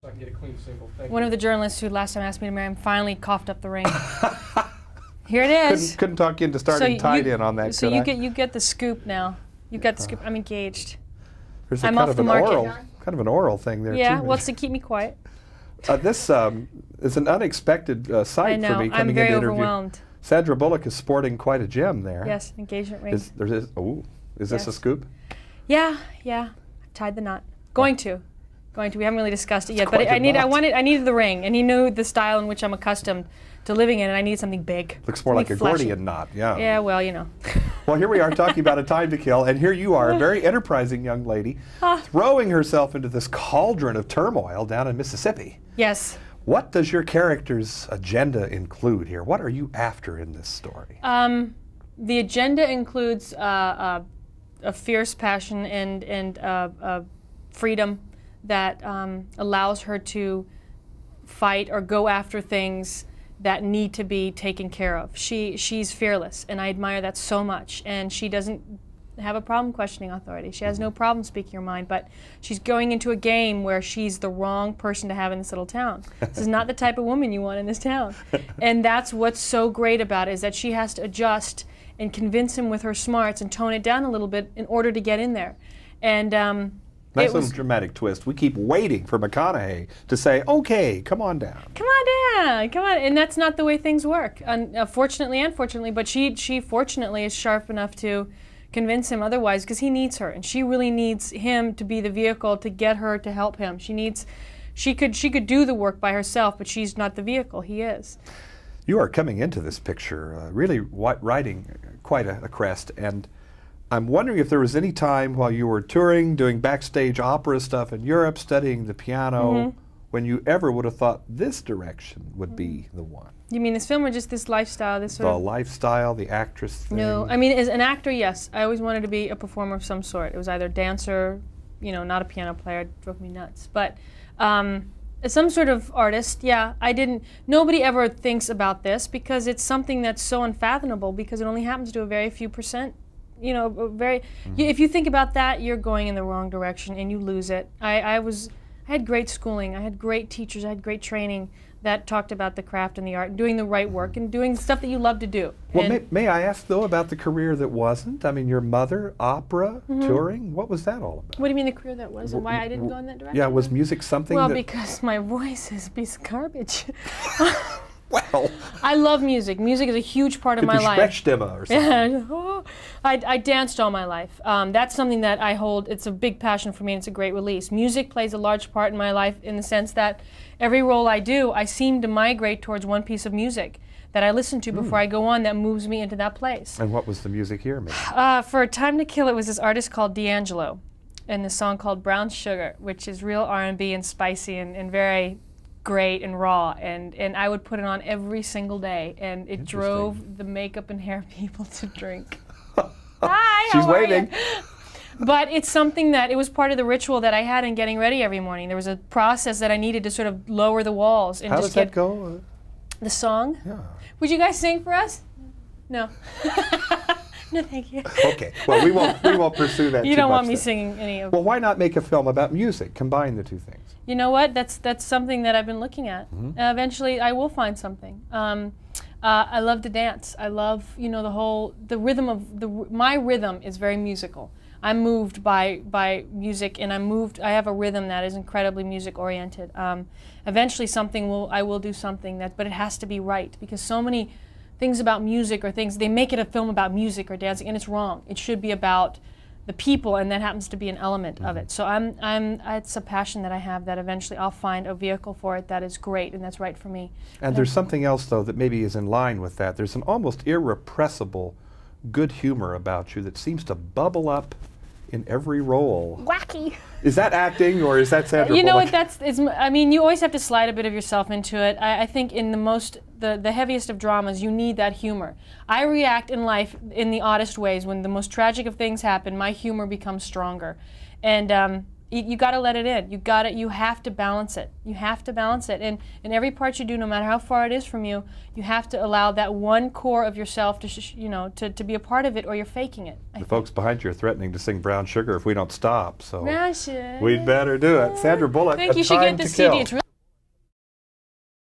I can get a clean single. Thank One you. of the journalists who last time asked me to marry him finally coughed up the ring. Here it is. Couldn't talk you into starting tied in on that. So you get the scoop now. You got the scoop. I'm engaged. There's I'm kind off of the an market. oral thing there Yeah, too. what's to keep me quiet? This is an unexpected sight I know. for me coming I'm very into interview. overwhelmed. Sandra Bullock is sporting quite a gem there. Yes, engagement ring. Is this Yes. a scoop? Yeah. I tied the knot. Going to. We haven't really discussed it yet, but quite a I knot. needed the ring, and he knew the style in which I'm accustomed to living in, and I needed something big. Looks more like a flashy. Gordian knot, yeah. Yeah, well, you know. Well, here we are talking about A Time to Kill, and here you are, a very enterprising young lady, throwing herself into this cauldron of turmoil down in Mississippi. Yes. What does your character's agenda include here? What are you after in this story? The agenda includes a fierce passion and freedom that allows her to fight or go after things that need to be taken care of. She's fearless, and I admire that so much. And she doesn't have a problem questioning authority. She has no problem speaking her mind, but she's going into a game where she's the wrong person to have in this little town. This is not the type of woman you want in this town. And that's what's so great about it, is that she has to adjust and convince him with her smarts and tone it down a little bit in order to get in there. And nice little dramatic twist. We keep waiting for McConaughey to say, okay, come on down. Come on down, come on. And that's not the way things work, fortunately and unfortunately, but she fortunately is sharp enough to convince him otherwise, because he needs her, and she really needs him to be the vehicle to get her to help him. She could do the work by herself, but she's not the vehicle, he is. You are coming into this picture really riding quite a crest, and I'm wondering if there was any time while you were touring, doing backstage opera stuff in Europe, studying the piano, when you ever would have thought this direction would be the one. You mean this film, or just this lifestyle? This sort The of lifestyle, the actress thing? No, I mean, as an actor, yes. I always wanted to be a performer of some sort. It was either dancer, you know, not a piano player. It drove me nuts. But as some sort of artist, yeah, nobody ever thinks about this, because it's something that's so unfathomable, because it only happens to a very few percent. You know, if you think about that, you're going in the wrong direction and you lose it. I had great schooling, I had great teachers, I had great training that talked about the craft and the art and doing the right work and doing stuff that you love to do. Well, may I ask, though, about the career that wasn't? I mean, your mother, opera, touring, what was that all about? What do you mean the career that was, and why I didn't go in that direction? Yeah, was music something well, that... because my voice is a piece of garbage. Well, I love music. Music is a huge part of my life. Sprechstimme or something. I danced all my life. That's something that I hold. It's a big passion for me, and it's a great release. Music plays a large part in my life, in the sense that every role I do, I seem to migrate towards one piece of music that I listen to before I go on that moves me into that place. And what was the music here, maybe? For A Time to Kill, it was this artist called D'Angelo, and this song called Brown Sugar, which is real R&B and spicy and very great and raw, and I would put it on every single day, and it drove the makeup and hair people to drink. Hi, She's how are waiting. you? But it's something that, it was part of the ritual that I had in getting ready every morning. There was a process that I needed to sort of lower the walls and How just does that go? The song? Yeah. Would you guys sing for us? No. No, thank you. Okay. Well, we won't pursue that. You too don't much want me then. singing any of. Well, why not make a film about music? Combine the two things. You know what? That's something that I've been looking at. Eventually, I will find something. I love to dance. I love, you know, the rhythm of my rhythm is very musical. I'm moved by music, and I have a rhythm that is incredibly music oriented. Eventually, I will do something but it has to be right, because so many things about music they make it a film about music or dancing, and it's wrong. It should be about the people, and that happens to be an element of it. So it's a passion that I have, that eventually I'll find a vehicle for it that is great and that's right for me. And there's something else, though, that maybe is in line with that. There's an almost irrepressible good humor about you that seems to bubble up in every role. Wacky. Is that acting, or is that Sandra You know Bullock? what? I mean, you always have to slide a bit of yourself into it. I think in the heaviest of dramas, you need that humor. I react in life in the oddest ways. When the most tragic of things happen, my humor becomes stronger. And You got to let it in. You have to balance it. You have to balance it. And in every part you do, no matter how far it is from you, you have to allow that one core of yourself to, to be a part of it, or you're faking it. The folks behind you are threatening to sing Brown Sugar if we don't stop, so Brown Sugar. we'd better do it. Sandra Bullock, I think A you should Time get the to Kill. CD. It's really